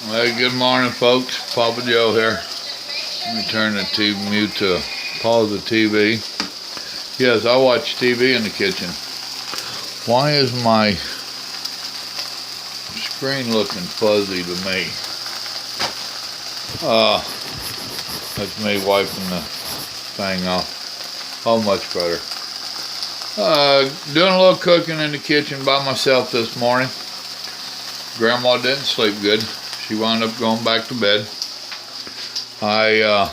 Hey, good morning, folks. Papa Joe here. Let me turn the TV mute to pause the TV. Yes, I watch TV in the kitchen. Why is my screen looking fuzzy to me? That's me wiping the thing off. Oh, much better. Doing a little cooking in the kitchen by myself this morning. Grandma didn't sleep good. She wound up going back to bed. I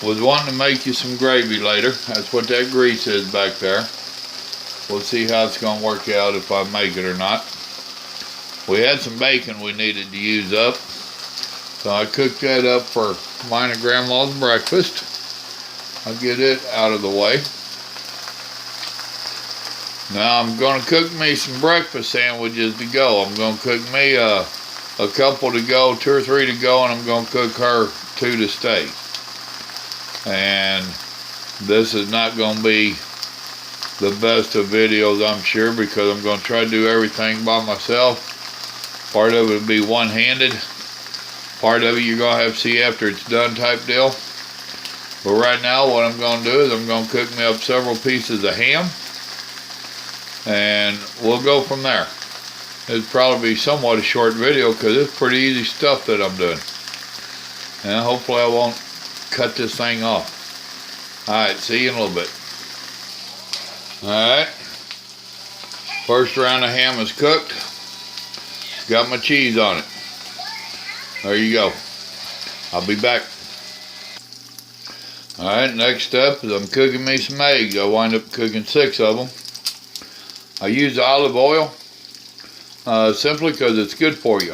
was wanting to make you some gravy later. That's what that grease is back there. We'll see how it's going to work out if I make it or not. We had some bacon we needed to use up, so I cooked that up for mine and Grandma's breakfast. I'll get it out of the way. Now I'm going to cook me some breakfast sandwiches to go. I'm going to cook me a couple to go, 2 or 3 to go, and I'm going to cook her 2 to stay. And this is not going to be the best of videos, I'm sure, because I'm going to try to do everything by myself. Part of it will be one-handed. Part of it you're going to have to see after it's done type deal. But right now what I'm going to do is I'm going to cook me up several pieces of ham. And we'll go from there. It'll probably be somewhat a short video because it's pretty easy stuff that I'm doing. And hopefully I won't cut this thing off. Alright, see you in a little bit. Alright. First round of ham is cooked. Got my cheese on it. There you go. I'll be back. Alright, next step is I'm cooking me some eggs. I wind up cooking 6 of them. I use olive oil simply because it's good for you.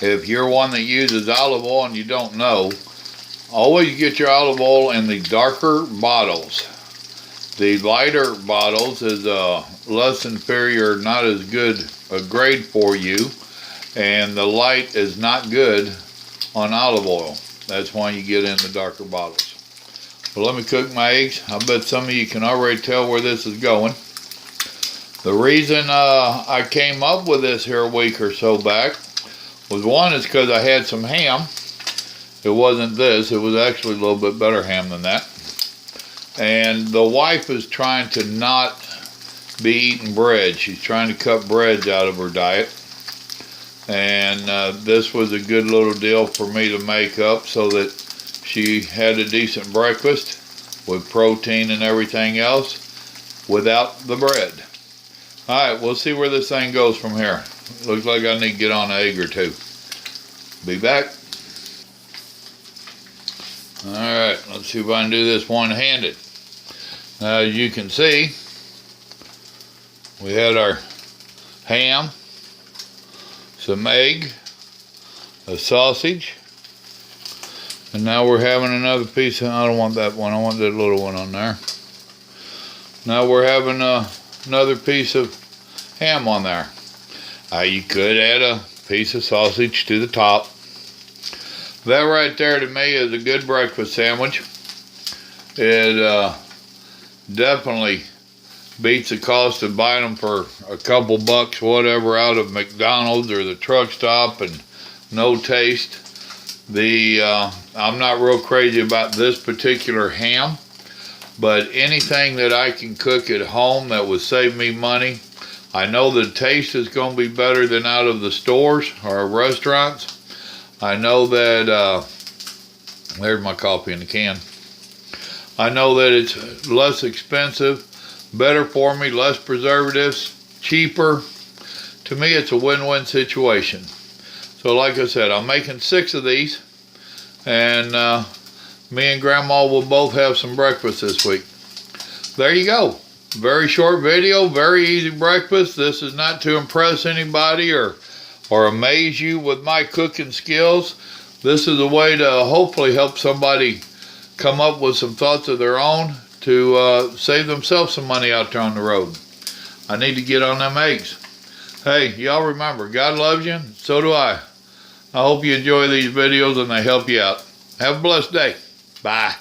If you're one that uses olive oil and you don't know, always get your olive oil in the darker bottles. The lighter bottles is less inferior, not as good a grade for you, and the light is not good on olive oil. That's why you get in the darker bottles. Well, let me cook my eggs. I bet some of you can already tell where this is going. The reason I came up with this here a week or so back was, one, is because I had some ham. It wasn't this. It was actually a little bit better ham than that. And the wife is trying to not be eating bread. She's trying to cut breads out of her diet. And this was a good little deal for me to make up so that she had a decent breakfast with protein and everything else without the bread. Alright, we'll see where this thing goes from here. Looks like I need to get on an egg or 2. Be back. Alright, let's see if I can do this one-handed. Now, as you can see, we had our ham, some egg, a sausage, and now we're having another piece of, I don't want that one, I want that little one on there. Now we're having another piece of ham on there. You could add a piece of sausage to the top. That right there to me is a good breakfast sandwich. It definitely beats the cost of buying them for a couple bucks, whatever, out of McDonald's or the truck stop, and no taste. I'm not real crazy about this particular ham, but anything that I can cook at home that would save me money, I know the taste is going to be better than out of the stores or restaurants. I know that, there's my coffee in the can. I know that it's less expensive, better for me, less preservatives, cheaper. To me, it's a win-win situation. So like I said, I'm making 6 of these, and me and Grandma will both have some breakfast this week. There you go. Very short video, very easy breakfast. This is not to impress anybody or amaze you with my cooking skills. This is a way to hopefully help somebody come up with some thoughts of their own to save themselves some money out there on the road. I need to get on them eggs. Hey, y'all remember, God loves you, so do I. I hope you enjoy these videos and they help you out. Have a blessed day. Bye.